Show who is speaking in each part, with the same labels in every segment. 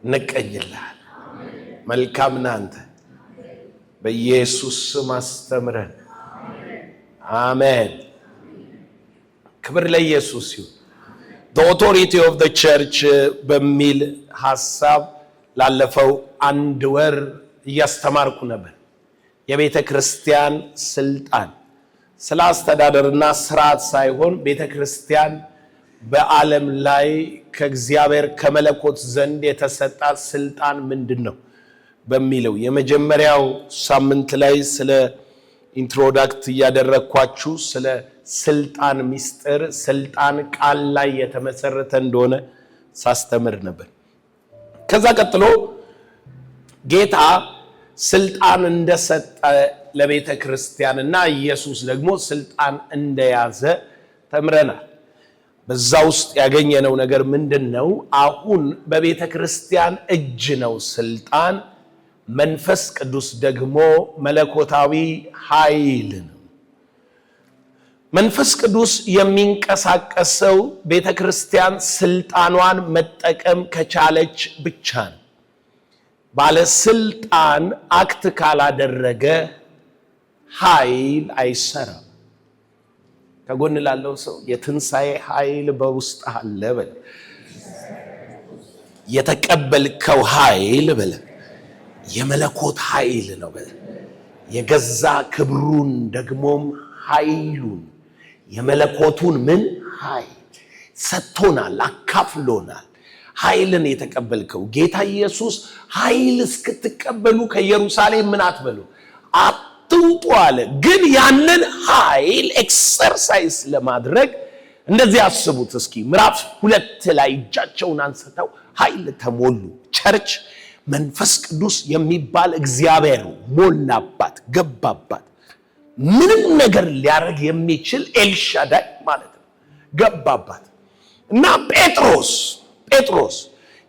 Speaker 1: እንቀኝልሃል። መልካም ነህ አንተ። በኢየሱስ ስም አስተምረን። አሜን። ክብር ለኢየሱስ ይሁን። The authority of the church በሚል ሐሳብ ላለፈው አንድ ወር እያስተማርኩ ነበር። የቤተ ክርስቲያን ስልጣን ስለ አስተዳደርና ስርዓት ሳይሆን ቤተ ክርስቲያን በዓለም ላይ ከእግዚአብሔር ከመለኮት ዘንድ የተሰጣት ስልጣን ምንድነው በሚለው የመጀመሪያው ሳምንት ላይ ስለ ኢንትሮዳክት ያደረኳችሁ ስለ ስልጣን ሚስጥር ስልጣን ቃል ላይ የተመሰረተ እንደሆነ ሳስተምር ነበር። ከዛ ቀጥሎ ጌታ ስልጣን እንደሰጠ ለቤተ ክርስቲያንና ኢየሱስ ደግሞ ስልጣን እንደያዘ ተምረናል። በዛ ውስጥ ያገኘነው ነገር ምንድነው? አሁን በቤተ ክርስቲያን እጅ ነው ስልጣን። መንፈስ ቅዱስ ደግሞ መለኮታዊ ኃይል ነው። መንፈስ ቅዱስ የሚንቀሳቀሰው ቤተ ክርስቲያን ስልጣኗን መጠቀም ከቻለች ብቻ ነው። ባለስልጣን አክት ካላደረገ ኃይል አይሰራም። ከጎን ላለው ሰው የትንሣኤ ኃይል በውስጥ አለ በለ። የተቀበልከው ኃይል በለ የመለኮት ኃይል ነው በለ። የገዛ ክብሩን ደግሞም ኃይሉን የመለኮቱን ምን ኃይል ሰጥቶናል፣ አካፍሎናል። ኃይልን የተቀበልከው ጌታ ኢየሱስ ኃይል እስክትቀበሉ ከኢየሩሳሌም ምን አትበሉ አትውጡ አለ። ግን ያንን ኃይል ኤክሰርሳይዝ ለማድረግ እንደዚህ አስቡት እስኪ። ምዕራፍ 2 ላይ እጃቸውን አንስተው ኃይል ተሞሉ። ቸርች መንፈስ ቅዱስ የሚባል እግዚአብሔር ሞላባት፣ ገባባት። ምንም ነገር ሊያደርግ የሚችል ኤልሻዳይ ማለት ነው። ገባባት እና ጴጥሮስ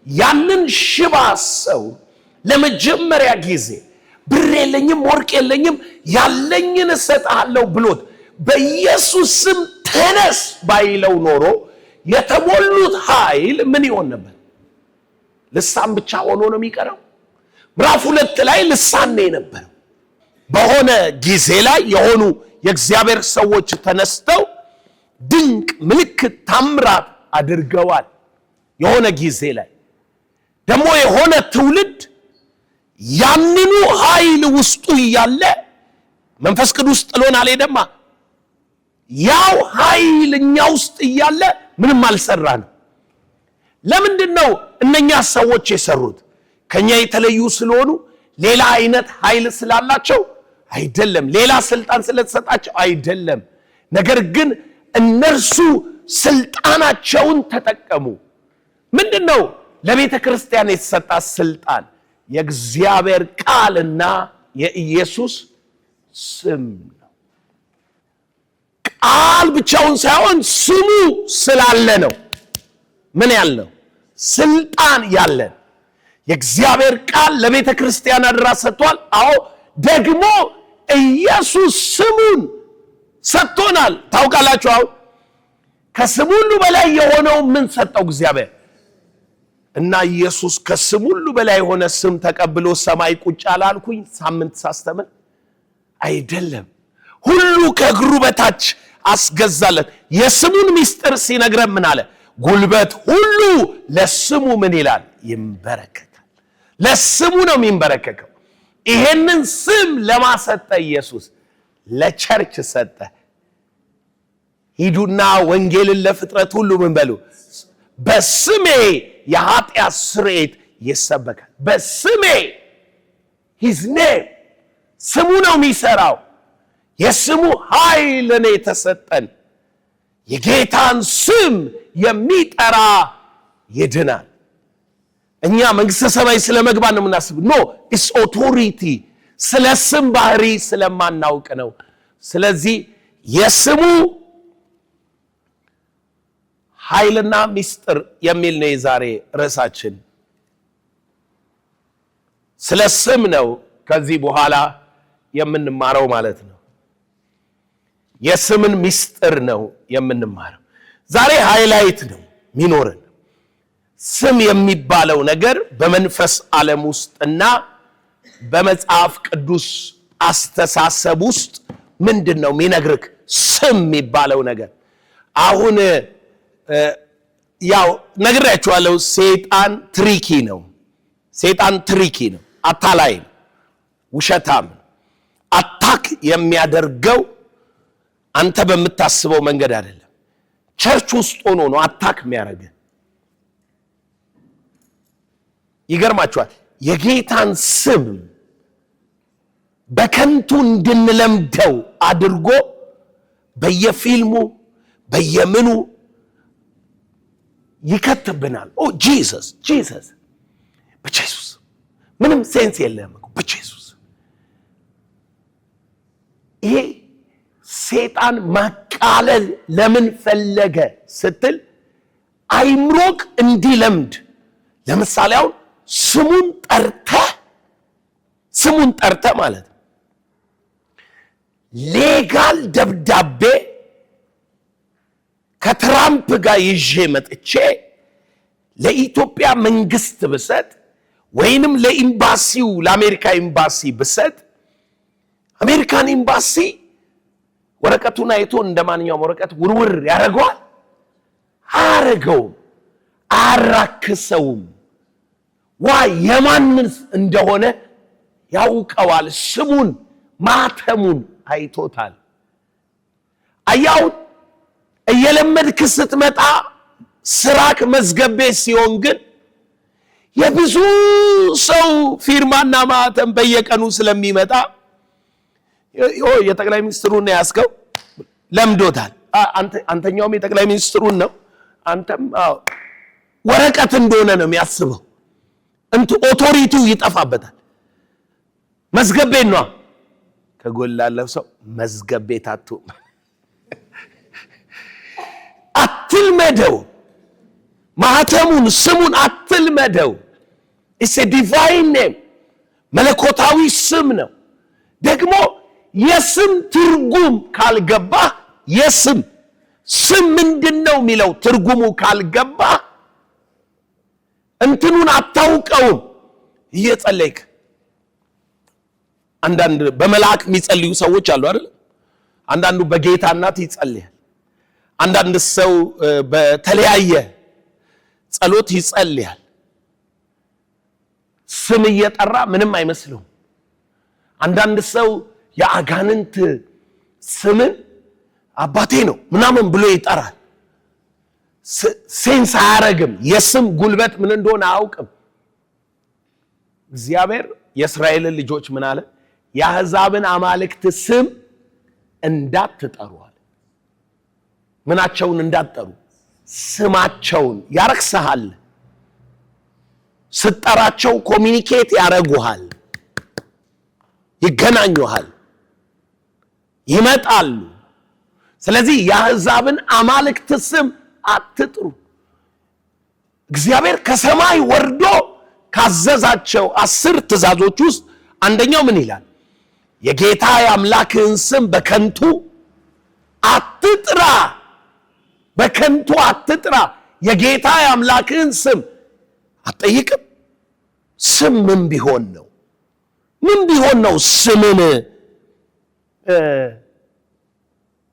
Speaker 1: ያንን ሽባ ሰው ለመጀመሪያ ጊዜ ብር የለኝም ወርቅ የለኝም ያለኝን እሰጥሃለሁ ብሎት በኢየሱስ ስም ተነስ ባይለው ኖሮ የተሞሉት ኃይል ምን ይሆን ነበር? ልሳን ብቻ ሆኖ ነው የሚቀረው። ምዕራፍ 2 ላይ ልሳን ነው የነበረው። በሆነ ጊዜ ላይ የሆኑ የእግዚአብሔር ሰዎች ተነስተው ድንቅ ምልክት ታምራት አድርገዋል። የሆነ ጊዜ ላይ ደግሞ የሆነ ትውልድ ያንኑ ኃይል ውስጡ እያለ መንፈስ ቅዱስ ጥሎን አልሄደማ። ያው ኃይል እኛ ውስጥ እያለ ምንም አልሰራንም። ለምንድነው እነኛ ሰዎች የሰሩት? ከኛ የተለዩ ስለሆኑ ሌላ አይነት ኃይል ስላላቸው አይደለም። ሌላ ስልጣን ስለተሰጣቸው አይደለም። ነገር ግን እነርሱ ስልጣናቸውን ተጠቀሙ። ምንድነው ለቤተ ክርስቲያን የተሰጣት ስልጣን? የእግዚአብሔር ቃልና የኢየሱስ ስም ነው። ቃል ብቻውን ሳይሆን ስሙ ስላለ ነው ምን ያልነው ስልጣን ያለን። የእግዚአብሔር ቃል ለቤተ ክርስቲያን አደራ ሰጥቷል። አዎ ደግሞ ኢየሱስ ስሙን ሰጥቶናል። ታውቃላችሁ አሁን ከስሙ ሁሉ በላይ የሆነው ምን ሰጠው እግዚአብሔር? እና ኢየሱስ ከስሙ ሁሉ በላይ የሆነ ስም ተቀብሎ ሰማይ ቁጭ አላልኩኝ ሳምንት ሳስተምር አይደለም። ሁሉ ከእግሩ በታች አስገዛለን። የስሙን ሚስጥር ሲነግረን ምን አለ? ጉልበት ሁሉ ለስሙ ምን ይላል? ይንበረከካል። ለስሙ ነው የሚንበረከከው። ይሄንን ስም ለማሰጠ ኢየሱስ ለቸርች ሰጠ። ሂዱና ወንጌልን ለፍጥረት ሁሉ ምን በሉ? በስሜ የኃጢአት ስርየት ይሰበካል። በስሜ his name ስሙ ነው የሚሰራው። የስሙ ኃይል ነው የተሰጠን። የጌታን ስም የሚጠራ ይድናል። እኛ መንግስተ ሰማይ ስለመግባት ነው የምናስብ። ኖ ኢትስ ኦቶሪቲ። ስለ ስም ባህሪ ስለማናውቅ ነው። ስለዚህ የስሙ ኃይልና ሚስጥር የሚል ነው የዛሬ ርዕሳችን። ስለ ስም ነው ከዚህ በኋላ የምንማረው ማለት ነው። የስምን ሚስጥር ነው የምንማረው። ዛሬ ሃይላይት ነው ሚኖርን። ስም የሚባለው ነገር በመንፈስ ዓለም ውስጥና በመጽሐፍ ቅዱስ አስተሳሰብ ውስጥ ምንድነው የሚነግርክ? ስም የሚባለው ነገር አሁን ያው ነግራችኋለሁ። ሰይጣን ትሪኪ ነው፣ አታላይ ነው፣ ውሸታም። አታክ የሚያደርገው አንተ በምታስበው መንገድ አይደለም። ቸርች ውስጥ ሆኖ ነው አታክ የሚያደርገው። ይገርማችኋል። የጌታን ስም በከንቱ እንድንለምደው አድርጎ በየፊልሙ በየምኑ ይከተብናል። ጂሰስ በኢየሱስ ምንም ሴንስ የለም እኮ በኢየሱስ። ይሄ ሰይጣን ማቃለል ለምን ፈለገ ስትል አይምሮክ እንዲለምድ። ለምሳሌ አሁን ስሙን ጠርተ ማለት ሌጋል ደብዳቤ ከትራምፕ ጋር ይዤ መጥቼ ለኢትዮጵያ መንግስት ብሰጥ ወይንም ለኤምባሲው ለአሜሪካ ኤምባሲ ብሰጥ አሜሪካን ኤምባሲ ወረቀቱን አይቶ እንደማንኛውም ወረቀት ውርውር ያደርገዋል? አያረገውም፣ አያራክሰውም። የማንስ እንደሆነ ያውቀዋል። ስሙን ማተሙን አይቶታል። አያው እየለመድክ ስትመጣ ስራክ መዝገቤ ሲሆን ግን የብዙ ሰው ፊርማና ማተም በየቀኑ ስለሚመጣ የጠቅላይ ሚኒስትሩን ያስከው ለምዶታል። አንተኛውም የጠቅላይ ሚኒስትሩን ነው፣ አንተም ወረቀት እንደሆነ ነው የሚያስበው። ኦቶሪቲው ይጠፋበታል። መዝገቤ ነው ከጎላለው ሰው መዝገቤ ታቱ አትልመደው። ማህተሙን ስሙን አትልመደው። ኢትስ ኤ ዲቫይን ኔም፣ መለኮታዊ ስም ነው። ደግሞ የስም ትርጉም ካልገባ የስም ምንድነው የሚለው ትርጉሙ ካልገባ እንትኑን አታውቀውም። እየጸለይክ አንዳንድ በመላእክ የሚጸልዩ ሰዎች አሉ አይደል? አንዳንዱ በጌታ እናት ይጸልያል። አንዳንድ ሰው በተለያየ ጸሎት ይጸልያል። ስም እየጠራ ምንም አይመስለው። አንዳንድ ሰው የአጋንንት ስምን አባቴ ነው ምናምን ብሎ ይጠራል። ሴንስ አያረግም። የስም ጉልበት ምን እንደሆነ አያውቅም። እግዚአብሔር የእስራኤልን ልጆች ምን አለ? የአሕዛብን አማልክት ስም እንዳትጠሩ አለ። ምናቸውን እንዳትጠሩ? ስማቸውን። ያረክሰሃል። ስትጠራቸው ኮሚኒኬት ያረጉሃል፣ ይገናኙሃል፣ ይመጣሉ። ስለዚህ የአሕዛብን አማልክት ስም አትጥሩ። እግዚአብሔር ከሰማይ ወርዶ ካዘዛቸው 10 ትእዛዞች ውስጥ አንደኛው ምን ይላል? የጌታ የአምላክህን ስም በከንቱ አትጥራ። በከንቱ አትጥራ። የጌታ የአምላክህን ስም አትጠይቅም። ስም ምን ቢሆን ነው? ምን ቢሆን ነው ስምን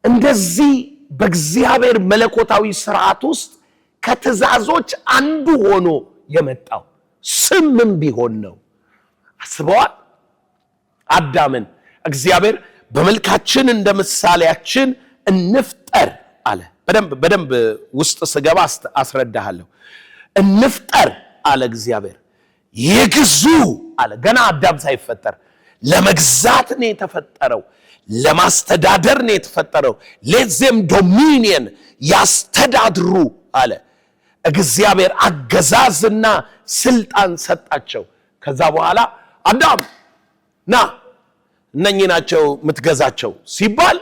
Speaker 1: እንደዚህ በእግዚአብሔር መለኮታዊ ስርዓት ውስጥ ከትእዛዞች አንዱ ሆኖ የመጣው? ስም ምን ቢሆን ነው? አስበዋል? አዳምን እግዚአብሔር በመልካችን እንደ ምሳሌያችን እንፍጠር አለ። በደንብ ውስጥ ስገባ አስረዳሃለሁ። እንፍጠር አለ እግዚአብሔር። ይግዙ አለ። ገና አዳም ሳይፈጠር ለመግዛት ነው የተፈጠረው፣ ለማስተዳደር ነው የተፈጠረው። ለዚህም ዶሚኒየን ያስተዳድሩ አለ። እግዚአብሔር አገዛዝና ስልጣን ሰጣቸው። ከዛ በኋላ አዳም ና እነኚህ ናቸው የምትገዛቸው ሲባል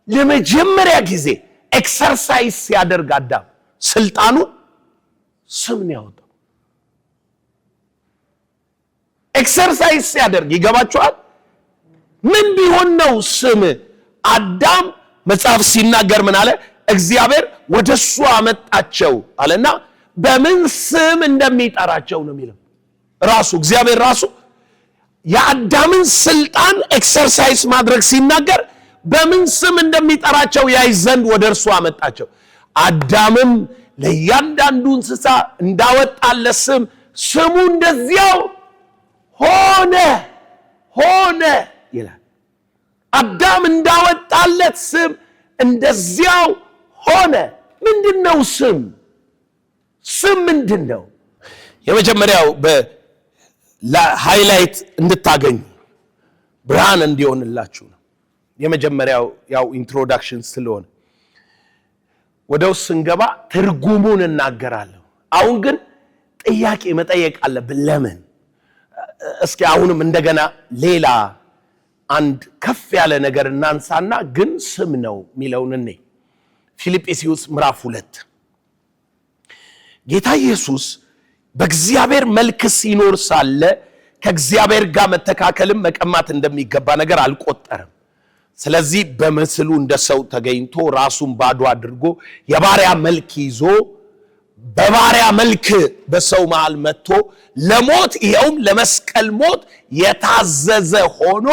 Speaker 1: ለመጀመሪያ ጊዜ ኤክሰርሳይዝ ሲያደርግ አዳም ስልጣኑ ስም ነው ያወጣው። ኤክሰርሳይዝ ሲያደርግ ይገባችኋል? ምን ቢሆን ነው ስም? አዳም መጽሐፍ ሲናገር ምን አለ? እግዚአብሔር ወደሱ አመጣቸው አለና በምን ስም እንደሚጠራቸው ነው የሚለው። ራሱ እግዚአብሔር ራሱ የአዳምን ስልጣን ኤክሰርሳይዝ ማድረግ ሲናገር በምን ስም እንደሚጠራቸው ያይ ዘንድ ወደ እርሱ አመጣቸው። አዳምም ለእያንዳንዱ እንስሳ እንዳወጣለት ስም ስሙ እንደዚያው ሆነ ይላል። አዳም እንዳወጣለት ስም እንደዚያው ሆነ። ምንድነው ስም? ስም ምንድነው? የመጀመሪያው ሃይላይት እንድታገኙ ብርሃን እንዲሆንላችሁ ነው። የመጀመሪያው ያው ኢንትሮዳክሽን ስለሆነ ወደው ስንገባ ትርጉሙን እናገራለሁ። አሁን ግን ጥያቄ መጠየቅ አለብን። ለምን? እስኪ አሁንም እንደገና ሌላ አንድ ከፍ ያለ ነገር እናንሳና ግን ስም ነው የሚለውን እኔ ፊልጵስዩስ ምዕራፍ 2 ጌታ ኢየሱስ በእግዚአብሔር መልክ ሲኖር ሳለ ከእግዚአብሔር ጋር መተካከልም መቀማት እንደሚገባ ነገር አልቆጠረም። ስለዚህ በምስሉ እንደ ሰው ተገኝቶ ራሱን ባዶ አድርጎ የባሪያ መልክ ይዞ በባሪያ መልክ በሰው መሃል መጥቶ ለሞት ይኸውም ለመስቀል ሞት የታዘዘ ሆኖ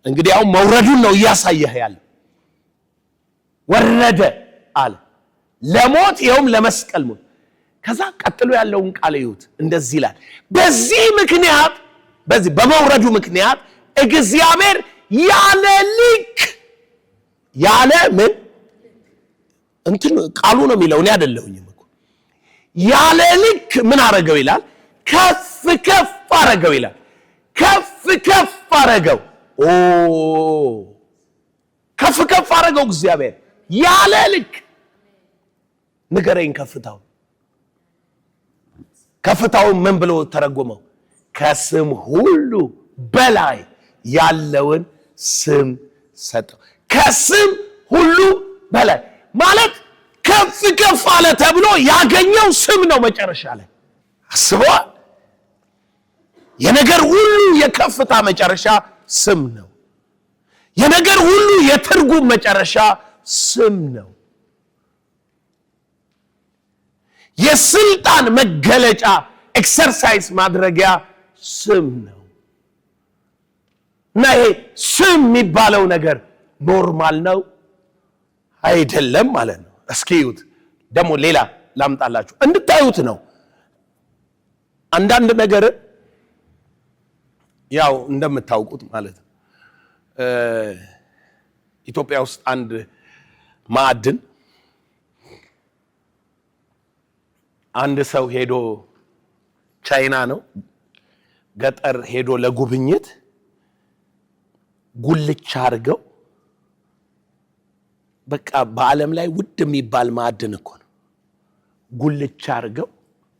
Speaker 1: እንግዲህ አሁን መውረዱን ነው እያሳየህ ያለ። ወረደ አለ ለሞት ይኸውም ለመስቀል ሞት። ከዛ ቀጥሎ ያለውን ቃል ይሁት እንደዚህ ይላል። በዚህ ምክንያት በዚህ በመውረዱ ምክንያት እግዚአብሔር ያለ ልክ ያለ ምን እንትን ቃሉ ነው የሚለው እኔ አይደለሁኝም እኮ ያለ ልክ ምን አረገው ይላል? ከፍ ከፍ አረገው ይላል። ከፍ ከፍ አረገው። ከፍ ከፍ አረገው እግዚአብሔር ያለ ልክ። ንገረኝ ከፍታው ምን ብሎ ተረጎመው? ከስም ሁሉ በላይ ያለውን ስም ሰጠው። ከስም ሁሉ በላይ ማለት ከፍ ከፍ አለ ተብሎ ያገኘው ስም ነው። መጨረሻ ላይ አስበዋል። የነገር ሁሉ የከፍታ መጨረሻ ስም ነው። የነገር ሁሉ የትርጉም መጨረሻ ስም ነው። የስልጣን መገለጫ ኤክሰርሳይዝ ማድረጊያ ስም ነው። እና ይሄ ስም የሚባለው ነገር ኖርማል ነው አይደለም ማለት ነው። እስኪዩት ደግሞ ሌላ ላምጣላችሁ እንድታዩት ነው። አንዳንድ ነገር ያው እንደምታውቁት ማለት ነው ኢትዮጵያ ውስጥ አንድ ማዕድን አንድ ሰው ሄዶ ቻይና ነው ገጠር ሄዶ ለጉብኝት ጉልቻ አርገው በቃ በዓለም ላይ ውድ የሚባል ማዕድን እኮ ነው። ጉልቻ አርገው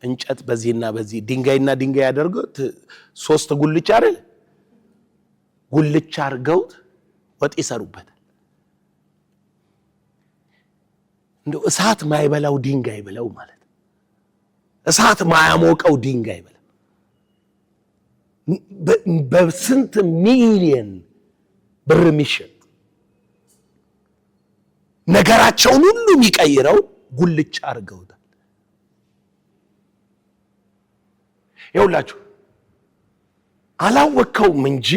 Speaker 1: እንጨት በዚህና በዚህ ድንጋይና ድንጋይ ያደርገው 3 ጉልቻ አይደል? ጉልቻ አርገው ወጥ ይሰሩበታል። እንደው እሳት ማይበላው ድንጋይ ብለው ማለት እሳት ማያሞቀው ድንጋይ ብለው በስንት ሚሊየን ብር የሚሸጥ ነገራቸውን ሁሉ የሚቀይረው ጉልቻ አርገውታል። ይኸውላችሁ አላወቀውም እንጂ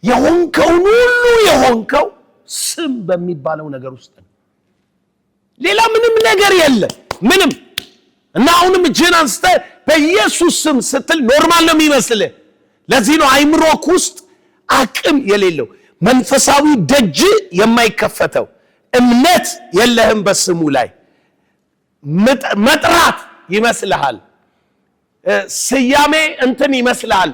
Speaker 1: የሆንከውን ሁሉ የሆንከው ስም በሚባለው ነገር ውስጥ ነው። ሌላ ምንም ነገር የለም ምንም። እና አሁንም እጅህን አንስተህ በኢየሱስ ስም ስትል ኖርማል ነው የሚመስልህ። ለዚህ ነው አይምሮክ ውስጥ አቅም የሌለው መንፈሳዊ ደጅ የማይከፈተው። እምነት የለህም በስሙ ላይ መጥራት ይመስልሃል። ስያሜ እንትን ይመስልሃል።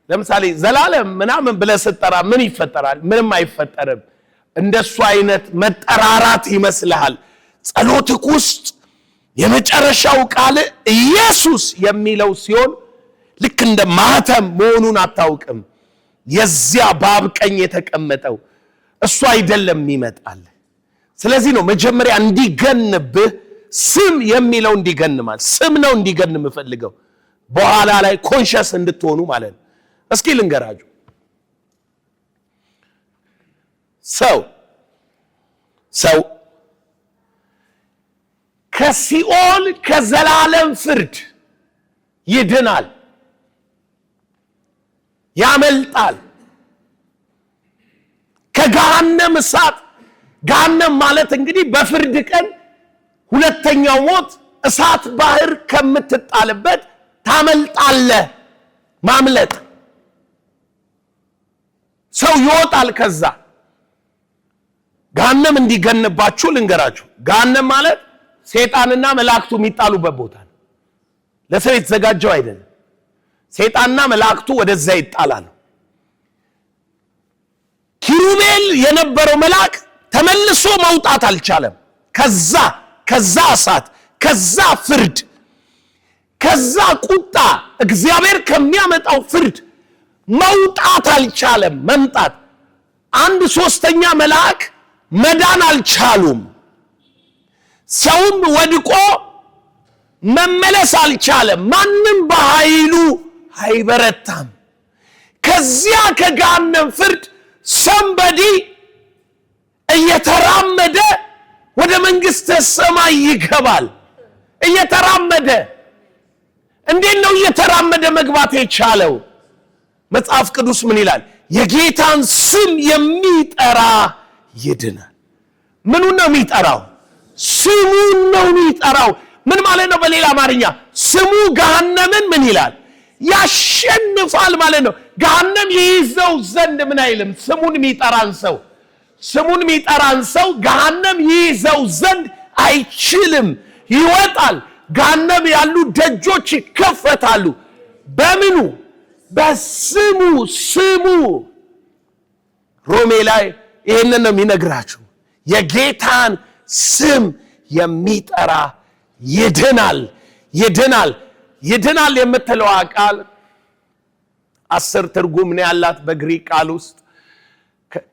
Speaker 1: ለምሳሌ ዘላለም ምናምን ብለህ ስትጠራ ምን ይፈጠራል? ምንም አይፈጠርም። እንደሱ አይነት መጠራራት ይመስልሃል። ጸሎትክ ውስጥ የመጨረሻው ቃል ኢየሱስ የሚለው ሲሆን ልክ እንደ ማህተም መሆኑን አታውቅም። የዚያ በአብ ቀኝ የተቀመጠው እሱ አይደለም ይመጣል። ስለዚህ ነው መጀመሪያ እንዲገንብህ ስም የሚለው እንዲገንማል። ስም ነው እንዲገን የምፈልገው በኋላ ላይ ኮንሸስ እንድትሆኑ ማለት ነው። እስኪ ልንገራችሁ። ሰው ከሲኦል ከዘላለም ፍርድ ይድናል፣ ያመልጣል። ከገሃነም እሳት፣ ገሃነም ማለት እንግዲህ በፍርድ ቀን ሁለተኛው ሞት እሳት ባህር ከምትጣልበት ታመልጣለህ። ማምለጥ ሰው ይወጣል ከዛ። ገሃነም እንዲገንባችሁ ልንገራችሁ። ገሃነም ማለት ሰይጣንና መላእክቱ የሚጣሉበት ቦታ ነው። ለሰው የተዘጋጀው አይደለም። ሰይጣንና መላእክቱ ወደዛ ይጣላሉ። ኪሩቤል የነበረው መልአክ ተመልሶ መውጣት አልቻለም። ከዛ እሳት፣ ከዛ ፍርድ፣ ከዛ ቁጣ እግዚአብሔር ከሚያመጣው ፍርድ መውጣት አልቻለም። መምጣት 1/3 መልአክ መዳን አልቻሉም። ሰውም ወድቆ መመለስ አልቻለም። ማንም በኃይሉ አይበረታም። ከዚያ ከገሃነም ፍርድ ሰንበዲ እየተራመደ ወደ መንግሥተ ሰማይ ይገባል። እየተራመደ እንዴት ነው እየተራመደ መግባት የቻለው? መጽሐፍ ቅዱስ ምን ይላል? የጌታን ስም የሚጠራ ይድናል። ምኑን ነው የሚጠራው? ስሙን ነው የሚጠራው። ምን ማለት ነው? በሌላ አማርኛ ስሙ ገሃነምን ምን ይላል? ያሸንፋል ማለት ነው። ገሃነም ይይዘው ዘንድ ምን አይልም? ስሙን የሚጠራን ሰው ገሃነም ይይዘው ዘንድ አይችልም። ይወጣል። ገሃነም ያሉ ደጆች ይከፈታሉ። በምኑ? በስሙ። ስሙ ሮሜ ላይ ይሄንን ነው የሚነግራችሁ። የጌታን ስም የሚጠራ ይድናል። የምትለው ቃል 10 ትርጉም ነው ያላት በግሪክ ቃል ውስጥ።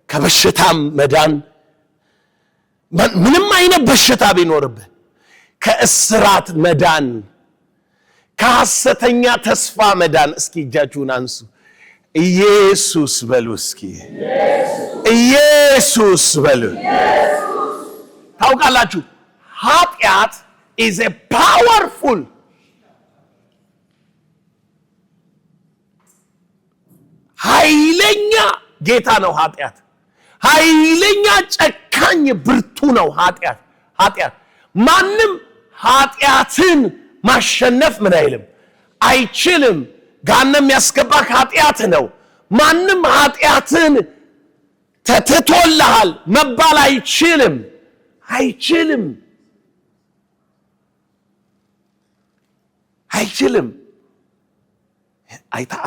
Speaker 1: ከበሽታም መዳን፣ ምንም አይነት በሽታ ቢኖርብህ ከእስራት መዳን፣ ከሐሰተኛ ተስፋ መዳን። እስኪ እጃችሁን አንሱ። ኢየሱስ በሉ እስኪ። ኢየሱስ በሉ። ታውቃላችሁ ኃጢአት is a powerful ኃይለኛ ጌታ ነው። ኃይለኛ ጨካኝ ብርቱ ነው ኃጢአት። ማንም ኃጢአትን ማሸነፍ ምን አይልም? አይችልም። ገሃነም የሚያስገባህ ኃጢአት ነው። ማንም ኃጢአትን ተትቶልሃል መባል አይችልም።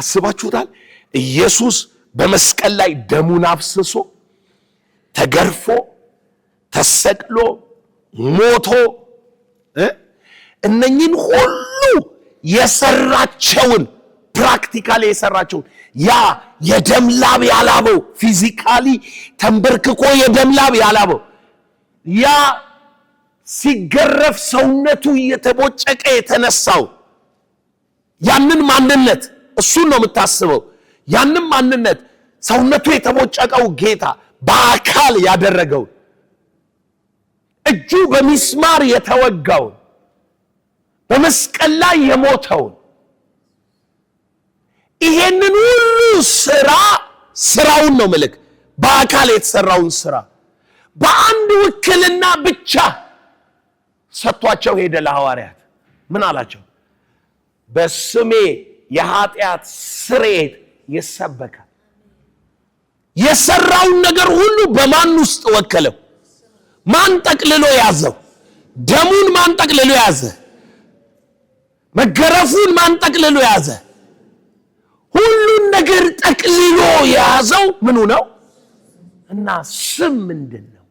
Speaker 1: አስባችሁታል? ኢየሱስ በመስቀል ላይ ደሙን አፍስሶ ተገርፎ ተሰቅሎ ሞቶ እነኚህን ሁሉ የሰራቸውን ፕራክቲካሊ የሰራቸውን ያ የደም ላብ ያላበው ፊዚካሊ ተንበርክኮ የደም ላብ ያላበው ያ ሲገረፍ ሰውነቱ እየተቦጨቀ የተነሳው ያንን ማንነት እሱን ነው የምታስበው። ያንን ማንነት ሰውነቱ የተቦጨቀው ጌታ በአካል ያደረገው እጁ በሚስማር የተወጋው በመስቀል ላይ የሞተው ይሄንን ሁሉ ስራውን ነው መልክ በአካል የተሰራውን ስራ በአንድ ውክልና ብቻ ሰጥቷቸው ሄደ ለሐዋርያት። ምን አላቸው? በስሜ የኃጢአት ስርየት ይሰበካል። የሰራውን ነገር ሁሉ በማን ውስጥ ወከለው? ማን ጠቅልሎ ያዘው? ደሙን ማን ጠቅልሎ ያዘ? መገረፉን ማን ጠቅልሎ ያዘ? ሁሉን ነገር ጠቅልሎ የያዘው ምኑ ነው? እና ስም ምንድን ነው?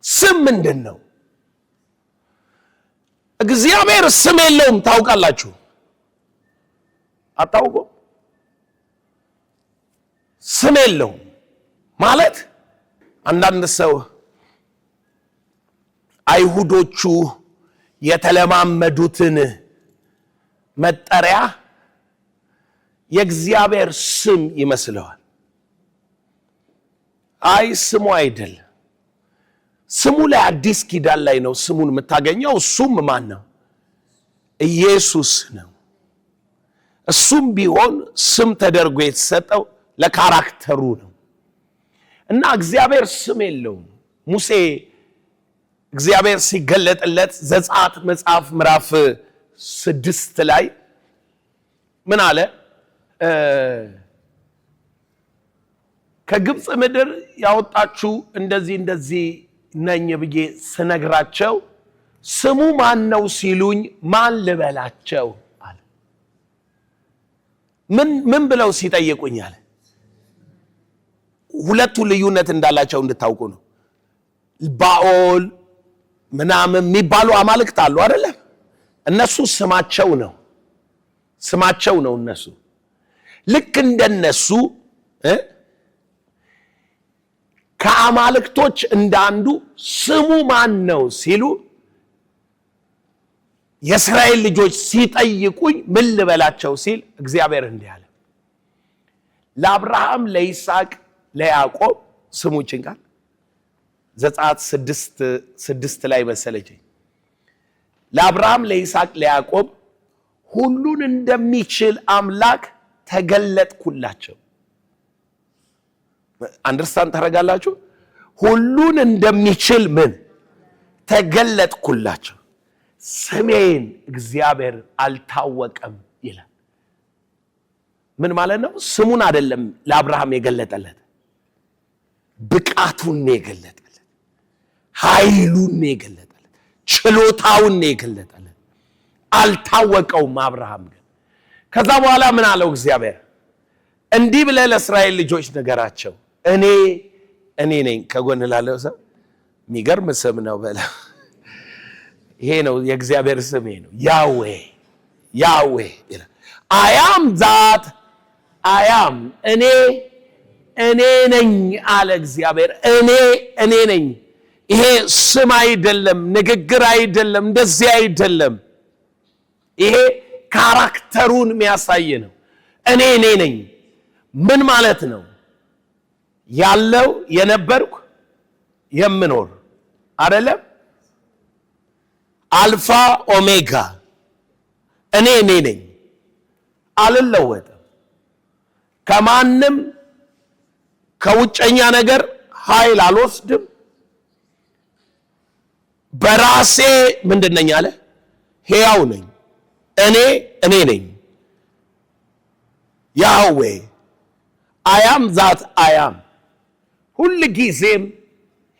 Speaker 1: ስም ምንድን ነው? እግዚአብሔር ስም የለውም። ታውቃላችሁ? አታውቁ? ስም የለውም ማለት አንዳንድ ሰው አይሁዶቹ የተለማመዱትን መጠሪያ የእግዚአብሔር ስም ይመስለዋል። አይ ስሙ አይደለም። ስሙ ላይ አዲስ ኪዳን ላይ ነው ስሙን የምታገኘው። እሱም ማን ነው? ኢየሱስ ነው። እሱም ቢሆን ስም ተደርጎ የተሰጠው ለካራክተሩ ነው እና እግዚአብሔር ስም የለውም። ሙሴ እግዚአብሔር ሲገለጥለት ዘጸአት መጽሐፍ ምዕራፍ 6 ላይ ምን አለ? ከግብፅ ምድር ያወጣችሁ እንደዚህ ነኝ ብዬ ስነግራቸው ስሙ ማን ነው ሲሉኝ ማን ልበላቸው አለ። ምን ብለው ሲጠይቁኝ አለ? ሁለቱ ልዩነት እንዳላቸው እንድታውቁ ነው። ባኦል ምናምን የሚባሉ አማልክት አሉ አይደለ? እነሱ ስማቸው ነው እነሱ። ልክ እንደነሱ ከአማልክቶች እንዳንዱ ስሙ ማን ነው ሲሉ የእስራኤል ልጆች ሲጠይቁኝ ምን ልበላቸው ሲል እግዚአብሔር እንዲህ አለ። ለአብርሃም ለይስሐቅ ለያዕቆብ ስሙችን ቃል ዘጸአት 6 ላይ መሰለኝ። ለአብርሃም ለይስሐቅ ለያዕቆብ ሁሉን እንደሚችል አምላክ ተገለጥኩላቸው። አንደርስታንድ ታደርጋላችሁ? ሁሉን እንደሚችል ምን ተገለጥኩላቸው። ስሜን እግዚአብሔር አልታወቀም ይላል። ምን ማለት ነው? ስሙን አይደለም ለአብርሃም የገለጠለት፣ ብቃቱን የገለጠለት፣ ኃይሉን የገለጠለት፣ ችሎታውን የገለጠለት። አልታወቀውም አብርሃም ግን። ከዛ በኋላ ምን አለው እግዚአብሔር? እንዲህ ብለህ ለእስራኤል ልጆች ነገራቸው፣ እኔ ነኝ። ከጎን ላለው ሰው የሚገርም ስም ነው በለ። ይሄ ነው የእግዚአብሔር ስም፣ ይሄ ነው ያዌ ይላል። አያም ዛት አያም እኔ ነኝ አለ እግዚአብሔር። እኔ ነኝ። ይሄ ስም አይደለም፣ ንግግር አይደለም፣ እንደዚህ አይደለም። ይሄ ካራክተሩን የሚያሳይ ነው። እኔ ነኝ ምን ማለት ነው? ያለው የነበርኩ የምኖር አይደለም? አልፋ ኦሜጋ እኔ ነኝ። አልለወጥም። ከማንም ከውጨኛ ነገር ኃይል አልወስድም። በራሴ ምንድን ነኝ አለ? ሕያው ነኝ። እኔ ነኝ ያህዌ። አያም ዛት አያም። ሁል ጊዜም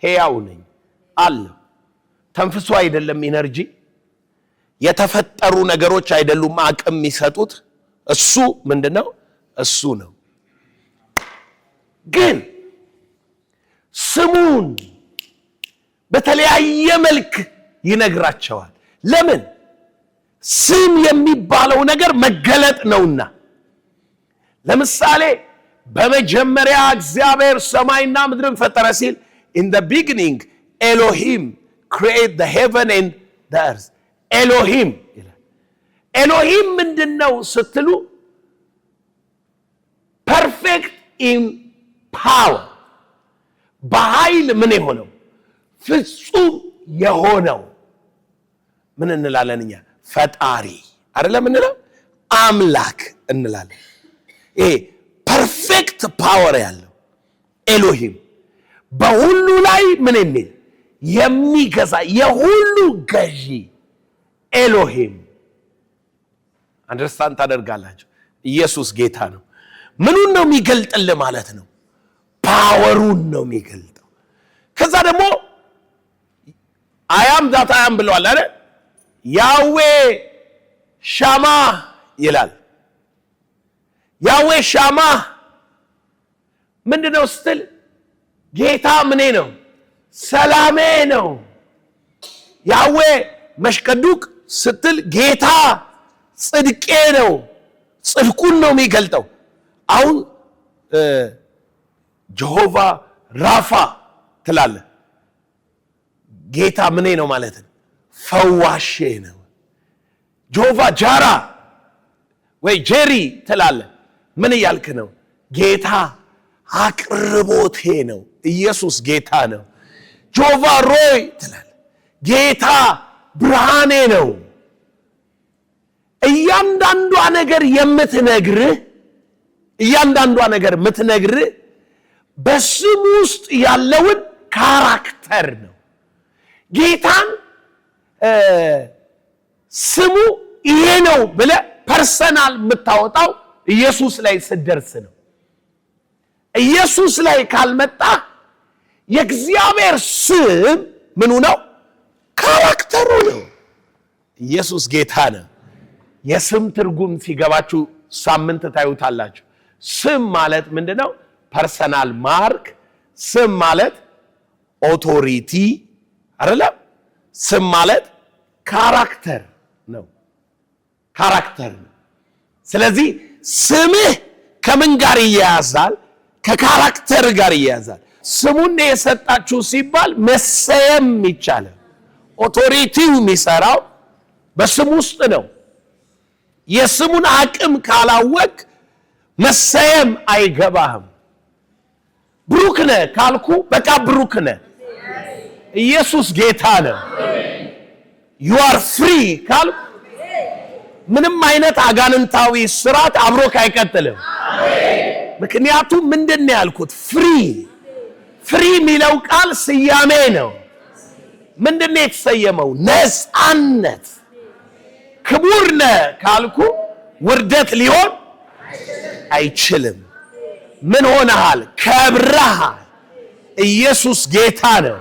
Speaker 1: ሕያው ነኝ አለ። ተንፍሶ አይደለም ኢነርጂ፣ የተፈጠሩ ነገሮች አይደሉም አቅም የሚሰጡት። እሱ ምንድነው? እሱ ነው። ግን ስሙን በተለያየ መልክ ይነግራቸዋል። ለምን? ስም የሚባለው ነገር መገለጥ ነውና። ለምሳሌ በመጀመሪያ እግዚአብሔር ሰማይና ምድርን ፈጠረ ሲል in the beginning Elohim create the heaven and the earth። ኤሎሂም ይላል። ኤሎሂም ምንድነው ስትሉ ፐርፌክት ኢን ፓወር፣ በኃይል ምን የሆነው ፍጹም የሆነው ምን እንላለን እኛ? ፈጣሪ አይደለም እንለው፣ አምላክ እንላለን። ይሄ ፐርፌክት ፓወር ያለው ኤሎሂም በሁሉ ላይ ምን የሚል የሚገዛ የሁሉ ገዢ ኤሎሂም። አንደርስታንድ ታደርጋላችሁ? ኢየሱስ ጌታ ነው። ምኑን ነው የሚገልጥልህ ማለት ነው? ፓወሩን ነው የሚገልጠው። ከዛ ደግሞ አያም ዛት አያም ብለዋል አይደል? ያዌ ሻማ ይላል። ያዌ ሻማ ምንድነው ስትል ጌታ ምኔ ነው? ሰላሜ ነው። ያዌ መሽቀዱቅ ስትል ጌታ ጽድቄ ነው። ጽድቁን ነው የሚገልጠው። አሁን ጀሆቫ ራፋ ትላለ፣ ጌታ ምኔ ነው ማለት ነው? ፈዋሼ ነው። ጀሆቫ ጃራ ወይ ጄሪ ትላለ፣ ምን እያልክ ነው? ጌታ አቅርቦቴ ነው። ኢየሱስ ጌታ ነው። ጆቫ ሮይ ትላለህ። ጌታ ብርሃኔ ነው። እያንዳንዷ ነገር የምትነግርህ በስሙ ውስጥ ያለውን ካራክተር ነው። ጌታን ስሙ ይሄ ነው ብለህ ፐርሰናል የምታወጣው ኢየሱስ ላይ ስትደርስ ነው። ኢየሱስ ላይ ካልመጣ የእግዚአብሔር ስም ምኑ ነው? ካራክተሩ ነው። ኢየሱስ ጌታ ነው። የስም ትርጉም ሲገባችሁ ሳምንት ታዩታላችሁ። ስም ማለት ምንድነው? ፐርሰናል ማርክ። ስም ማለት ኦቶሪቲ አይደለም። ስም ማለት ካራክተር ነው። ካራክተር ነው። ስለዚህ ስምህ ከምን ጋር ይያያዛል? ከካራክተር ጋር ይያያዛል። ስሙን የሰጣችሁ ሲባል መሰየም ይቻላል። ኦቶሪቲው የሚሰራው በስሙ ውስጥ ነው። የስሙን አቅም ካላወቅ መሰየም አይገባህም። ብሩክ ነህ ካልኩ በቃ ብሩክ ነህ። ኢየሱስ ጌታ ነው። you are free ካልኩ ምንም አይነት አጋንንታዊ ስራት አብሮክ አይቀጥልም። ምክንያቱም ምንድነው ያልኩት? ፍሪ የሚለው ቃል ስያሜ ነው። ምንድነው የተሰየመው? ነፃነት። ክቡር ነህ ካልኩ ውርደት ሊሆን አይችልም። ምን ሆነሃል? ከብረሃል። ኢየሱስ ጌታ ነው።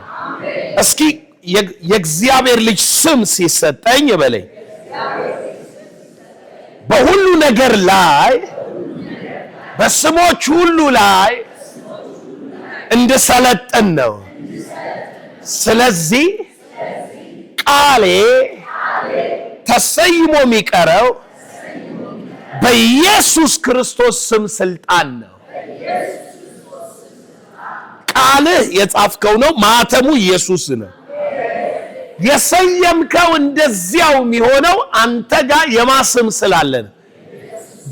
Speaker 1: እስኪ የእግዚአብሔር ልጅ ስም ሲሰጠኝ በለኝ በሁሉ ነገር ላይ በስሞች ሁሉ ላይ እንድሰለጥን ነው። ስለዚህ ቃሌ ተሰይሞ የሚቀረው በኢየሱስ ክርስቶስ ስም ስልጣን ነው። ቃልህ የጻፍከው ነው። ማተሙ ኢየሱስ ነው። የሰየምከው እንደዚያው የሚሆነው አንተ ጋር የማስም ስላለ ነው።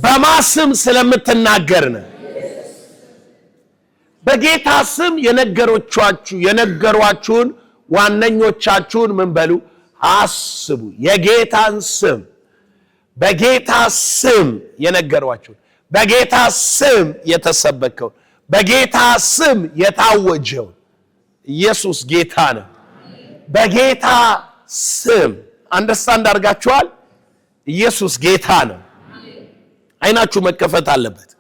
Speaker 1: በማስም ስለምትናገር ነው። በጌታ ስም የነገሯችሁን ዋነኞቻችሁን ምን በሉ? አስቡ። የጌታን ስም በጌታ ስም የነገሯችሁን፣ በጌታ ስም የተሰበከውን፣ በጌታ ስም የታወጀውን። ኢየሱስ ጌታ ነው። በጌታ ስም አንደርስታንድ አድርጋችኋል? ኢየሱስ ጌታ ነው። አይናችሁ መከፈት አለበት።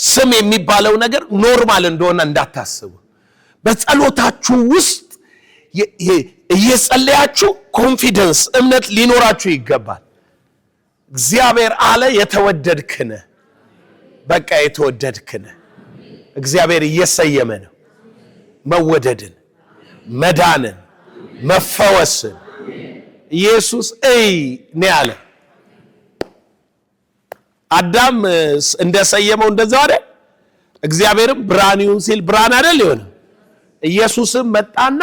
Speaker 1: ስም የሚባለው ነገር ኖርማል እንደሆነ እንዳታስቡ። በጸሎታችሁ ውስጥ እየጸለያችሁ ኮንፊደንስ እምነት ሊኖራችሁ ይገባል። እግዚአብሔር አለ የተወደድክ ነህ። በቃ የተወደድክ ነህ። እግዚአብሔር እየሰየመ ነው መወደድን፣ መዳንን፣ መፈወስን። ኢየሱስ ነው ያለ። አዳም እንደሰየመው እንደዛው አይደል? እግዚአብሔርም ብርሃን ይሁን ሲል ብርሃን አይደል ይሆነ። ኢየሱስም መጣና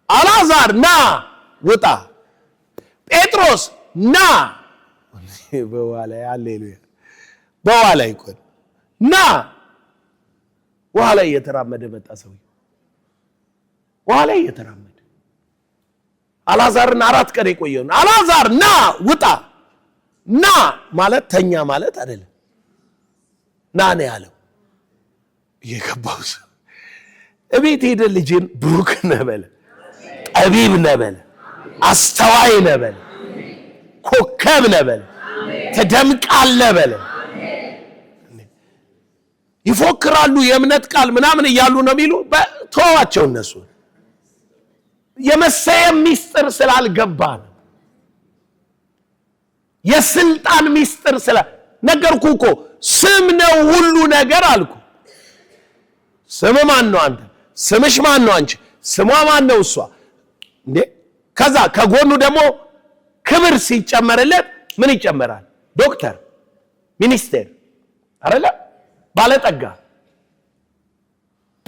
Speaker 1: አልዓዛር ና ውጣ፣ ጴጥሮስ ና በኋላ ሃሌሉያ በኋላ ይቆን ና በኋላ እየተራመደ መጣ። ሰው በኋላ እየተራመደ አልዓዛርን 4 ቀን የቆየው አልዓዛር ና ውጣ። ና ማለት ተኛ ማለት አይደለም። ና ነው ያለው። የገባው ሰው እቤት ሄደ ልጅን ብሩክ ነህ በለ፣ ጠቢብ ነህ በለ፣ አስተዋይ ነህ በለ፣ ኮከብ ነህ በለ፣ ትደምቃለህ በለ። ይፎክራሉ የእምነት ቃል ምናምን እያሉ ነው የሚሉ። ተዋቸው እነሱ። የመሰየም ሚስጥር ስላልገባ ነው። የስልጣን ሚስጥር ነገርኩ እኮ። ስም ነው ሁሉ ነገር አልኩ። ስም ማን ነው አንተ? ስምሽ ማን ነው አንቺ? ስሟ ማን ነው እሷ? እንዴ ከዛ ከጎኑ ደግሞ ክብር ሲጨመርለት ምን ይጨመራል? ዶክተር፣ ሚኒስቴር አይደለ? ባለጠጋ፣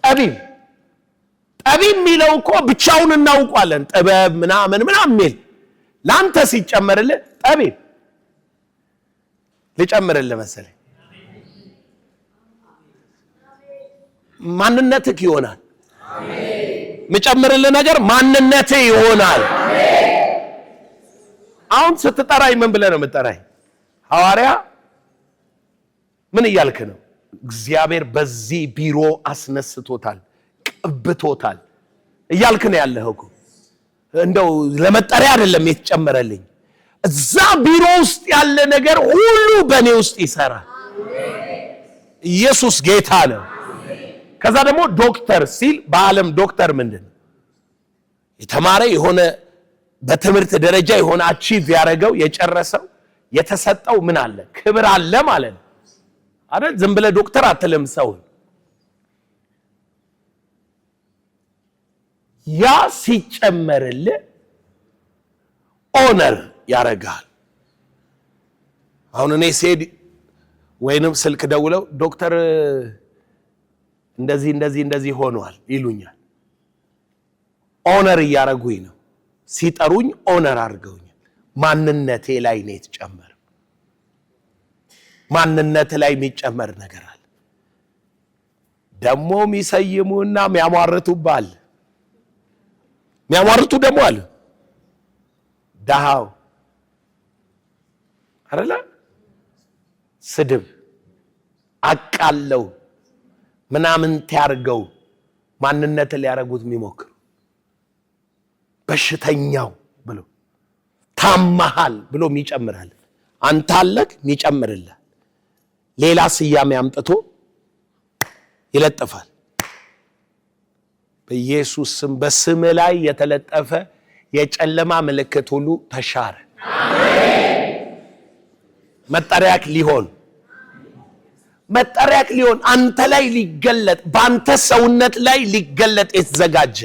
Speaker 1: ጠቢብ። ጠቢብ የሚለው እኮ ብቻውን እናውቋለን። ጥበብ ምናምን የሚል ላንተ ሲጨመርልህ ጠቢብ ልጨምርልህ መሰለኝ ማንነትህ ይሆናል። መጨመርልህ ነገር ማንነቴ ይሆናል። አሁን ስትጠራኝ ምን ብለህ ነው የምትጠራኝ? ሐዋርያ ምን እያልክ ነው? እግዚአብሔር በዚህ ቢሮ አስነስቶታል፣ ቀብቶታል እያልክ ነው ያለኸው እኮ። እንደው ለመጠሪያ አይደለም የተጨመረልኝ። እዛ ቢሮ ውስጥ ያለ ነገር ሁሉ በእኔ ውስጥ ይሰራል። ኢየሱስ ጌታ ነው። ከዛ ደግሞ ዶክተር ሲል በዓለም ዶክተር ምንድን ነው? የተማረ የሆነ በትምህርት ደረጃ የሆነ አቺቭ ያደረገው የጨረሰው የተሰጠው ምን አለ? ክብር አለ ማለት ነው አይደል? ዝም ብለህ ዶክተር አትልም ሰው። ያ ሲጨመርልህ ኦነር ያረጋል። አሁን እኔ ስሄድ ወይንም ስልክ ደውለው ዶክተር እንደዚህ ሆኗል ይሉኛል። ኦነር እያረጉኝ ነው። ሲጠሩኝ ኦነር አድርገውኛል። ማንነቴ ላይ ነው የተጨመረ። ማንነት ላይ የሚጨመር ነገር አለ። ደግሞ የሚሰይሙና የሚያሟርቱባል። የሚያሟርቱ ደግሞ አለ። ዳሃው አይደለ? ስድብ አቃለው ምናምን ታርገው ማንነት ሊያረጉት የሚሞክሩ በሽተኛው ብሎ ታማሃል ብሎ የሚጨምራል። አንተ አለክ የሚጨምርልህ ሌላ ስያሜ አምጥቶ ይለጥፋል። በኢየሱስ ስም በስም ላይ የተለጠፈ የጨለማ ምልክት ሁሉ ተሻረ። መጠሪያክ ሊሆን አንተ ላይ ሊገለጥ በአንተ ሰውነት ላይ ሊገለጥ የተዘጋጀ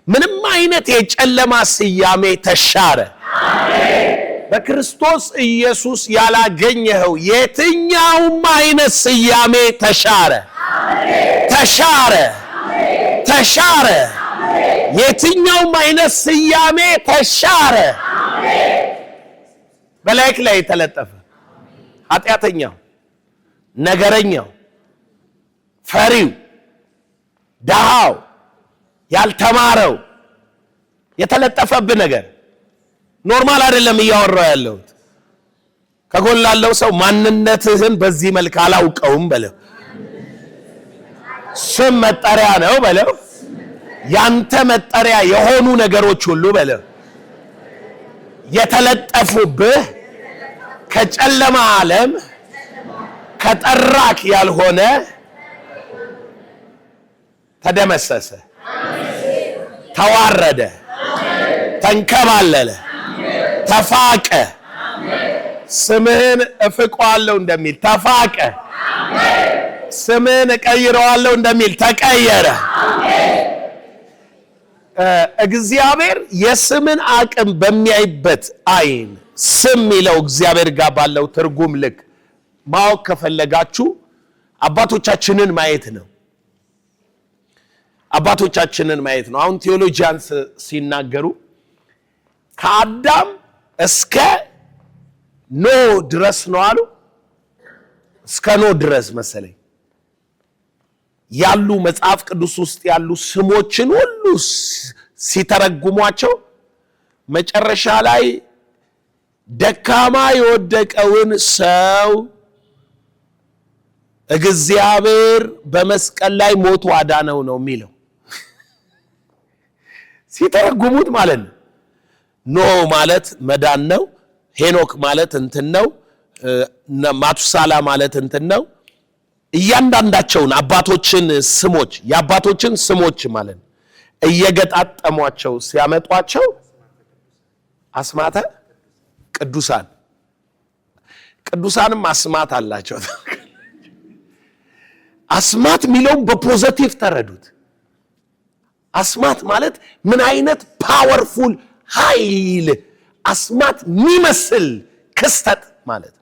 Speaker 1: ምንም አይነት የጨለማ ስያሜ ተሻረ። በክርስቶስ ኢየሱስ ያላገኘኸው የትኛውም አይነት ስያሜ ተሻረ። የትኛውም አይነት ስያሜ ተሻረ። በላይክ ላይ የተለጠፈ ኃጢአተኛው፣ ነገረኛው፣ ፈሪው፣ ደሃው፣ ያልተማረው የተለጠፈብህ ነገር ኖርማል አይደለም። እያወራው ያለሁት ከጎን ላለው ሰው ማንነትህን በዚህ መልክ አላውቀውም በለው። ስም መጠሪያ ነው በለው። ያንተ መጠሪያ የሆኑ ነገሮች ሁሉ በለው የተለጠፉብህ ከጨለማ ዓለም ከጠራክ ያልሆነ ተደመሰሰ፣ ተዋረደ፣ ተንከባለለ፣ ተፋቀ። ስምህን እፍቀዋለሁ እንደሚል ተፋቀ። ስምህን እቀይረዋለሁ እንደሚል ተቀየረ። እግዚአብሔር የስምን አቅም በሚያይበት አይን ስም ሚለው እግዚአብሔር ጋር ባለው ትርጉም ልክ ማወቅ ከፈለጋችሁ አባቶቻችንን ማየት ነው። አሁን ቴዎሎጂያንስ ሲናገሩ ከአዳም እስከ ኖህ ድረስ ነው አሉ። እስከ ኖህ ድረስ መሰለኝ ያሉ መጽሐፍ ቅዱስ ውስጥ ያሉ ስሞችን ሁሉ ሲተረጉሟቸው መጨረሻ ላይ ደካማ የወደቀውን ሰው እግዚአብሔር በመስቀል ላይ ሞቶ አዳነው ነው የሚለው ሲተረጉሙት ማለት ነው። ኖህ ማለት መዳን ነው። ሄኖክ ማለት እንትን ነው። ማቱሳላ ማለት እንትን ነው። እያንዳንዳቸውን የአባቶችን ስሞች ማለት ነው እየገጣጠሟቸው ሲያመጧቸው አስማተ ቅዱሳንም አስማት አላቸው። አስማት የሚለውም በፖዚቲቭ ተረዱት። አስማት ማለት ምን አይነት ፓወርፉል ኃይል አስማት የሚመስል ክስተት ማለት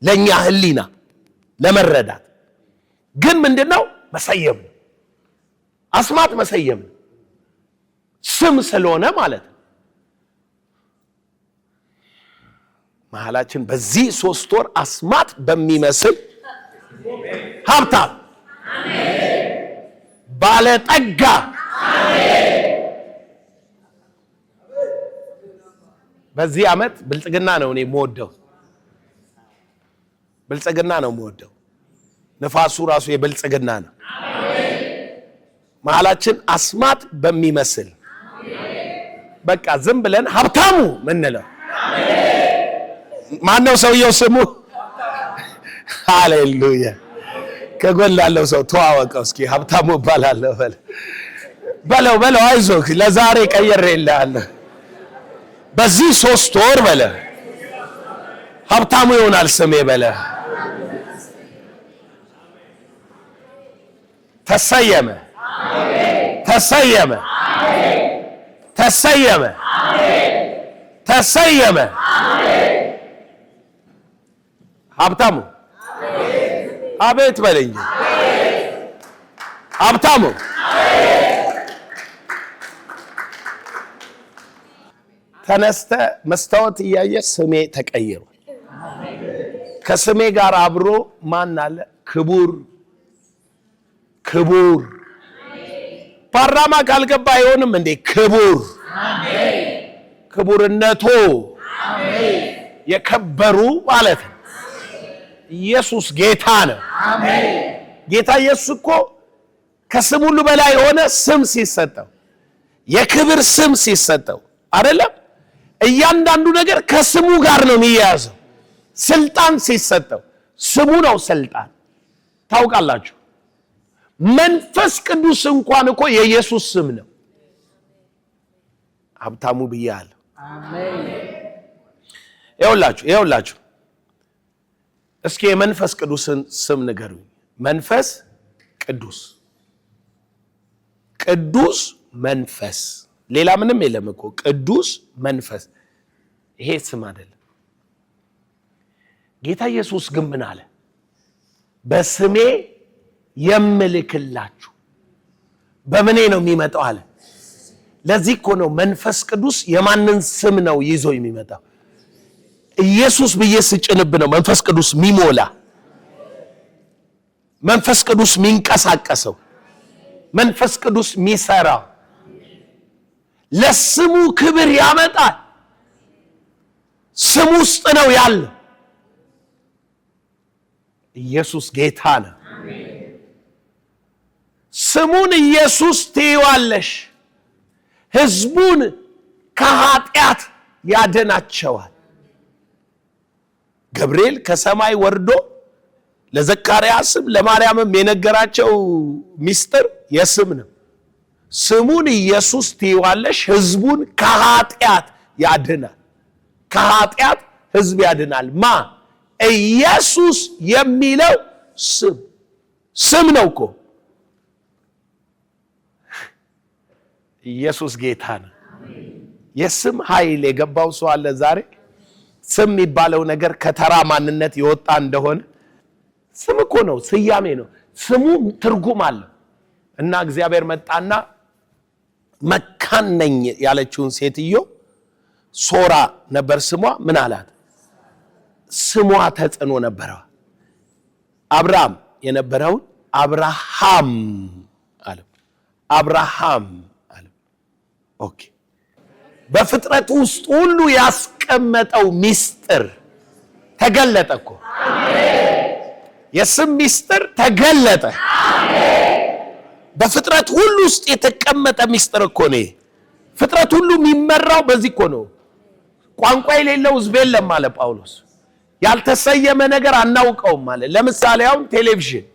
Speaker 1: ለኛ ህሊና ለመረዳት ግን ምንድነው? መሰየም ነው። አስማት መሰየም ነው። ስም ስለሆነ ማለት ነው። መሐላችን በዚህ 3 ወር አስማት በሚመስል ሀብታም፣ ባለጠጋ፣ በዚህ ዓመት ብልጽግና ነው እኔ የምወደው። ብልጽግና ነው የምወደው። ንፋሱ ራሱ የብልጽግና ነው። መሃላችን አስማት በሚመስል በቃ ዝም ብለን ሀብታሙ ምንለው ማነው? ሰውየው ስሙ ሃሌሉያ። ከጎን ላለው ሰው ተዋወቀው እስኪ ሀብታሙ እባላለሁ በለው አይዞህ ለዛሬ ቀይሬልሃለሁ። በዚህ 3 ወር በለ ሀብታሙ ይሆናል ስሜ በለ። ተሰየመ ተሰየመ ተሰየመ ተሰየመ። ሀብታሙ አቤት በለኝ። ሀብታሙ ተነስተ መስታወት እያየ ስሜ ተቀይሯል። ከስሜ ጋር አብሮ ማን አለ? ክቡር ክቡር። ፓርላማ ካልገባ አይሆንም እንዴ? ክቡር ክቡርነቶ የከበሩ ማለት ነው። ኢየሱስ ጌታ ነው። ጌታ ኢየሱስ እኮ ከስም ሁሉ በላይ የሆነ ስም ሲሰጠው፣ የክብር ስም ሲሰጠው አይደለም። እያንዳንዱ ነገር ከስሙ ጋር ነው የሚያያዘው። ስልጣን ሲሰጠው ስሙ ነው ስልጣን። ታውቃላችሁ መንፈስ ቅዱስ እንኳን እኮ የኢየሱስ ስም ነው። ሀብታሙ ብያለሁ። ይኸውላችሁ እስኪ የመንፈስ ቅዱስን ስም ንገሩኝ። መንፈስ ቅዱስ ቅዱስ መንፈስ፣ ሌላ ምንም የለም እኮ ቅዱስ መንፈስ። ይሄ ስም አይደለም። ጌታ ኢየሱስ ግን ምን አለ? በስሜ የምልክላችሁ በምኔ ነው የሚመጣው አለ። ለዚህ እኮ ነው መንፈስ ቅዱስ የማንን ስም ነው ይዞ የሚመጣው? ኢየሱስ ብዬ ስጭንብ ነው መንፈስ ቅዱስ ሚሞላ፣ መንፈስ ቅዱስ ሚንቀሳቀሰው፣ መንፈስ ቅዱስ ሚሰራው። ለስሙ ክብር ያመጣል። ስሙ ውስጥ ነው ያለው። ኢየሱስ ጌታ ነው። ስሙን ኢየሱስ ትይዋለሽ፣ ሕዝቡን ከኃጢአት ያድናቸዋል። ገብርኤል ከሰማይ ወርዶ ለዘካርያስም ለማርያምም የነገራቸው ሚስጥር የስም ነው። ስሙን ኢየሱስ ትይዋለሽ፣ ሕዝቡን ከኃጢአት ያድናል። ከኃጢአት ሕዝብ ያድናል። ማ? ኢየሱስ የሚለው ስም ነው እኮ። ኢየሱስ ጌታ ነው። የስም ኃይል የገባው ሰው አለ ዛሬ? ስም የሚባለው ነገር ከተራ ማንነት የወጣ እንደሆነ ስም እኮ ነው፣ ስያሜ ነው። ስሙ ትርጉም አለው። እና እግዚአብሔር መጣና መካን ነኝ ያለችውን ሴትዮ ሶራ ነበር ስሟ። ምን አላት? ስሟ ተጽዕኖ ነበረው። አብርሃም የነበረውን አብርሃም አለው። አብርሃም አለው። ኦኬ። በፍጥረት ውስጥ ሁሉ ያስቀመጠው ሚስጥር ተገለጠ እኮ። የስም ሚስጥር ተገለጠ። በፍጥረት ሁሉ ውስጥ የተቀመጠ ሚስጥር እኮ ነው። ፍጥረት ሁሉ የሚመራው በዚህ እኮ ነው። ቋንቋ የሌለው ሕዝብ የለም አለ ጳውሎስ። ያልተሰየመ ነገር አናውቀውም አለ። ለምሳሌ አሁን ቴሌቪዥን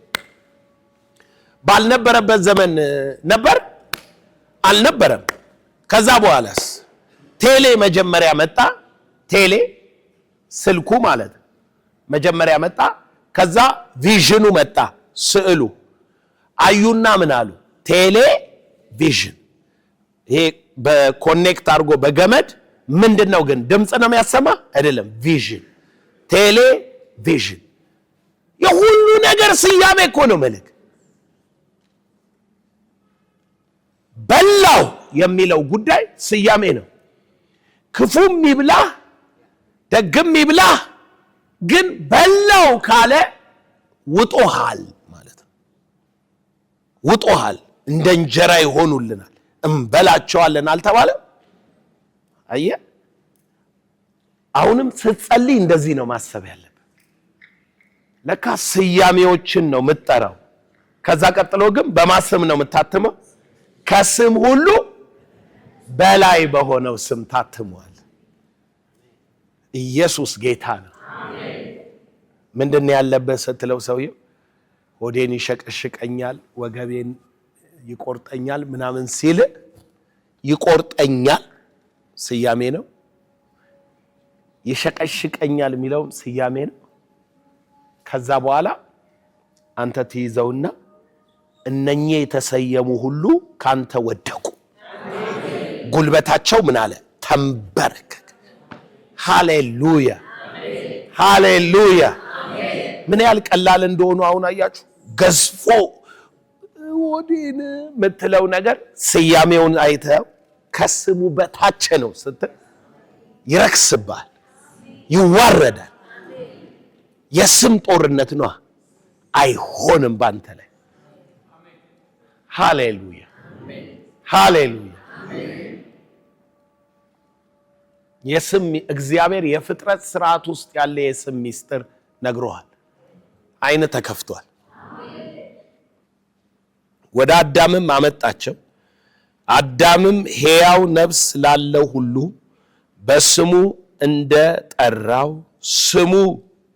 Speaker 1: ባልነበረበት ዘመን ነበር? አልነበረም። ከዛ በኋላስ ቴሌ መጀመሪያ መጣ። ቴሌ ስልኩ ማለት መጀመሪያ መጣ። ከዛ ቪዥኑ መጣ፣ ስዕሉ አዩና ምን አሉ? ቴሌ ቪዥን። ይሄ በኮኔክት አድርጎ በገመድ ምንድነው ግን ድምፅ ነው የሚያሰማ አይደለም። ቪዥን፣ ቴሌ ቪዥን። የሁሉ ነገር ስያሜ እኮ ነው። መልክ በላው የሚለው ጉዳይ ስያሜ ነው። ክፉም ይብላህ ደግም ይብላህ፣ ግን በላው ካለ ውጦሃል ማለት ነው። ውጦሃል፣ እንደ እንጀራ ይሆኑልናል፣ እንበላቸዋለን አልተባለም? አየህ፣ አሁንም ስትጸልይ እንደዚህ ነው ማሰብ ያለብህ። ለካ ስያሜዎችን ነው የምትጠራው። ከዛ ቀጥሎ ግን በማስም ነው የምታትመው። ከስም ሁሉ በላይ በሆነው ስም ታትሟል። ኢየሱስ ጌታ ነው። ምንድነው ያለበት ስትለው ሰውየው ሆዴን ይሸቀሽቀኛል፣ ወገቤን ይቆርጠኛል ምናምን ሲል ይቆርጠኛል ስያሜ ነው። ይሸቀሽቀኛል የሚለውም ስያሜ ነው። ከዛ በኋላ አንተ ትይዘውና እነኚህ የተሰየሙ ሁሉ ካንተ ወደቁ፣ ጉልበታቸው ምን አለ ተንበረከከ። ሃሌሉያ ሃሌሉያ። ምን ያህል ቀላል እንደሆኑ አሁን አያችሁ። ገዝፎ ወዲን የምትለው ነገር ስያሜውን አይተው ከስሙ በታች ነው ስትል ይረክስባል፣ ይዋረዳል። የስም ጦርነት ነው፣ አይሆንም ባንተ ላይ። ሃሌሉያ ሃሌሉያ። የስም እግዚአብሔር የፍጥረት ስርዓት ውስጥ ያለ የስም ሚስጥር ነግሮሃል። አይነ ተከፍቷል። ወደ አዳምም አመጣቸው። አዳምም ሕያው ነፍስ ላለው ሁሉ በስሙ እንደ ጠራው ስሙ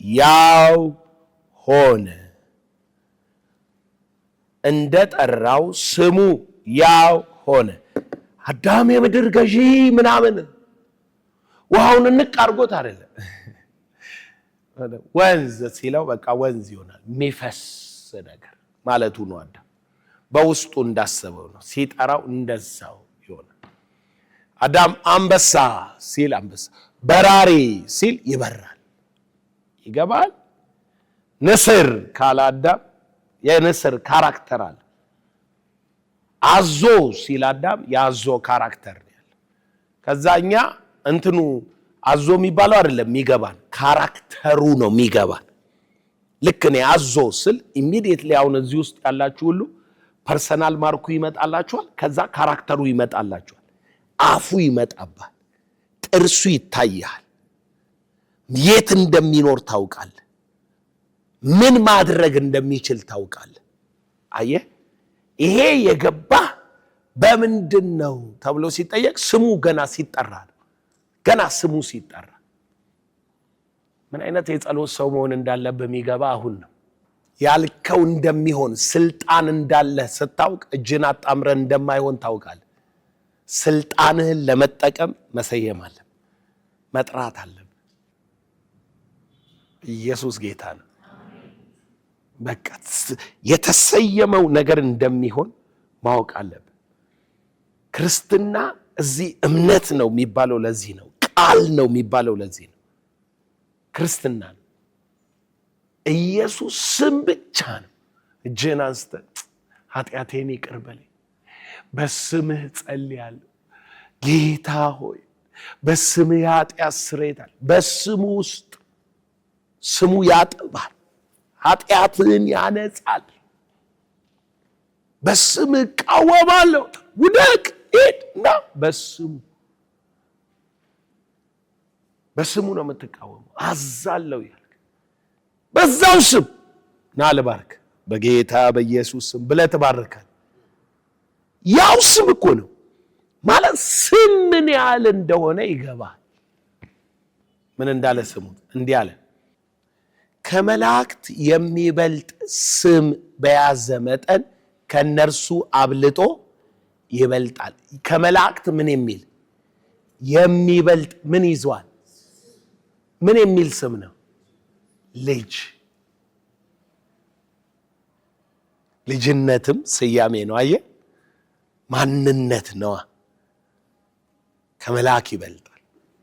Speaker 1: ያው ሆነ። እንደ ጠራው ስሙ ያው ሆነ። አዳም የምድር ገዢ ምናምን ውሃውን እንቅ አድርጎት አይደለም። ወንዝ ሲለው በቃ ወንዝ ይሆናል፣ የሚፈስ ነገር ማለቱ ነው። አዳም በውስጡ እንዳሰበው ነው። ሲጠራው እንደዛው ይሆናል። አዳም አንበሳ ሲል አንበሳ፣ በራሪ ሲል ይበራል። ይገባል። ንስር ካለ አዳም የንስር ካራክተር አለ። አዞ ሲል አዳም የአዞ ካራክተር ነው ያለው። ከዛኛ እንትኑ አዞ የሚባለው አይደለም የሚገባን፣ ካራክተሩ ነው የሚገባን። ልክ ነው። አዞ ስል ኢሚዲየትሊ አሁን እዚህ ውስጥ ያላችሁ ሁሉ ፐርሰናል ማርኩ ይመጣላችኋል። ከዛ ካራክተሩ ይመጣላችኋል። አፉ ይመጣባል፣ ጥርሱ ይታያል፣ የት እንደሚኖር ታውቃለህ፣ ምን ማድረግ እንደሚችል ታውቃለህ። አየህ፣ ይሄ የገባ በምንድን ነው ተብሎ ሲጠየቅ ስሙ ገና ሲጠራ ነው። ገና ስሙ ሲጠራ ምን አይነት የጸሎት ሰው መሆን እንዳለብህ የሚገባ አሁን ነው። ያልከው እንደሚሆን ስልጣን እንዳለ ስታውቅ እጅን አጣምረን እንደማይሆን ታውቃለህ። ስልጣንህን ለመጠቀም መሰየም አለ፣ መጥራት አለ። ኢየሱስ ጌታ ነው። በቃ የተሰየመው ነገር እንደሚሆን ማወቅ አለብህ። ክርስትና እዚህ እምነት ነው የሚባለው ለዚህ ነው። ቃል ነው የሚባለው ለዚህ ነው። ክርስትና ነው። ኢየሱስ ስም ብቻ ነው። እጅህን አንስተህ ኃጢአቴን ይቅር በለኝ፣ በስምህ ጸልያለሁ፣ ጌታ ሆይ በስምህ የኃጢአት ስርየት አለ። በስሙ ውስጥ ስሙ ያጥባል፣ ኃጢአትን ያነጻል። በስምህ እቃወማለሁ፣ ውደቅ፣ ሂድ እና በስሙ ነው የምትቃወመው። አዛለሁ ያልክ በዛው ስም ና ልባርክ፣ በጌታ በኢየሱስ ስም ብለህ ትባርካለህ። ያው ስም እኮ ነው ማለት ስም ምን ያህል እንደሆነ ይገባል። ምን እንዳለ ስሙ እንዲህ አለ፣ ከመላእክት የሚበልጥ ስም በያዘ መጠን ከነርሱ አብልጦ ይበልጣል። ከመላእክት ምን የሚል የሚበልጥ ምን ይዟል? ምን የሚል ስም ነው? ልጅ። ልጅነትም ስያሜ ነው። አየህ፣ ማንነት ነዋ። ከመላእክ ይበልጣል።